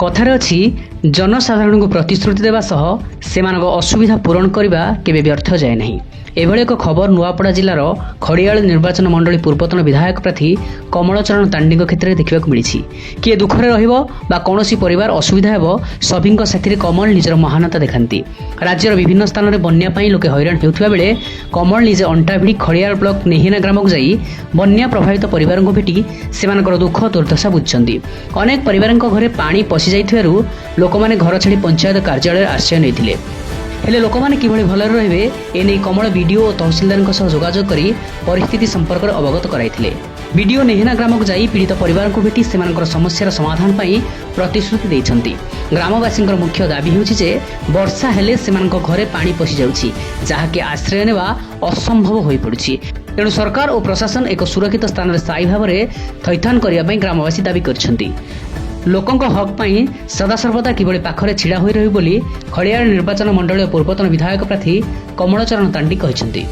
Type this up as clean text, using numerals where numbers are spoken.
କଥାରେ ଅଛି ଜନସାଧାରଣଙ୍କୁ ପ୍ରତିଶ୍ରୁତି ଦେବା ସହ ସେମାନଙ୍କ ଅସୁବିଧା ପୂରଣ କରିବା କେବେ ବ୍ୟର୍ଥ ଯାଏ ନାହିଁ। ଏଭଳି ଏକ ଖବର ନୂଆପଡ଼ା ଜିଲ୍ଲାର ଖଡ଼ିଆଳ ନିର୍ବାଚନ ମଣ୍ଡଳୀ ପୂର୍ବତନ ବିଧାୟକ ପ୍ରାର୍ଥୀ କମଳଚରଣ ତାଣ୍ଡୀଙ୍କ କ୍ଷେତ୍ରରେ ଦେଖିବାକୁ ମିଳିଛି। କିଏ ଦୁଃଖରେ ରହିବ ବା କୌଣସି ପରିବାର ଅସୁବିଧା ହେବ, ସଭିଙ୍କ ସାଥିରେ କମଳ ନିଜର ମହାନତା ଦେଖାନ୍ତି। ରାଜ୍ୟର ବିଭିନ୍ନ ସ୍ଥାନରେ ବନ୍ୟା ପାଇଁ ଲୋକେ ହଇରାଣ ହେଉଥିବା ବେଳେ କମଳ ନିଜେ ଅଣ୍ଟା ଭିଡ଼ି ଖଡ଼ିଆଳ ବ୍ଲକ ନେହିନା ଗ୍ରାମକୁ ଯାଇ ବନ୍ୟା ପ୍ରଭାବିତ ପରିବାରଙ୍କୁ ଭେଟି ସେମାନଙ୍କର ଦୁଃଖ ଦୁର୍ଦ୍ଦଶା ବୁଝିଛନ୍ତି। ଅନେକ ପରିବାରଙ୍କ ଘରେ ପାଣି ପଶି ଯାଇଥିବାରୁ ଲୋକମାନେ ଘର ଛାଡ଼ି ପଞ୍ଚାୟତ କାର୍ଯ୍ୟାଳୟରେ ଆଶ୍ରୟ ନେଇଥିଲେ। ହେଲେ ଲୋକମାନେ କିଭଳି ଭଲରେ ରହିବେ ଏନେଇ କମଳ ବିଡିଓ ଓ ତହସିଲଦାରଙ୍କ ସହ ଯୋଗାଯୋଗ କରି ପରିସ୍ଥିତି ସମ୍ପର୍କରେ ଅବଗତ କରାଇଥିଲେ। ବିଡିଓ ନେହିନା ଗ୍ରାମକୁ ଯାଇ ପୀଡ଼ିତ ପରିବାରଙ୍କୁ ଭେଟି ସେମାନଙ୍କର ସମସ୍ୟାର ସମାଧାନ ପାଇଁ ପ୍ରତିଶ୍ରୁତି ଦେଇଛନ୍ତି। ଗ୍ରାମବାସୀଙ୍କର ମୁଖ୍ୟ ଦାବି ହେଉଛି ଯେ ବର୍ଷା ହେଲେ ସେମାନଙ୍କ ଘରେ ପାଣି ପଶିଯାଉଛି, ଯାହାକି ଆଶ୍ରୟ ନେବା ଅସମ୍ଭବ ହୋଇପଡ଼ୁଛି। ତେଣୁ ସରକାର ଓ ପ୍ରଶାସନ ଏକ ସୁରକ୍ଷିତ ସ୍ଥାନରେ ସ୍ଥାୟୀ ଭାବରେ ଥଇଥାନ କରିବା ପାଇଁ ଗ୍ରାମବାସୀ ଦାବି କରିଛନ୍ତି। ଲୋକଙ୍କ ହକ୍ ପାଇଁ ସଦାସର୍ବଦା କିଭଳି ପାଖରେ ଛିଡ଼ା ହୋଇ ରହିବ ବୋଲି ଖଡ଼ିଆଳ ନିର୍ବାଚନ ମଣ୍ଡଳୀର ପୂର୍ବତନ ବିଧାୟକ ପ୍ରାର୍ଥୀ କମଳଚରଣ ତାଣ୍ଡୀ କହିଛନ୍ତି।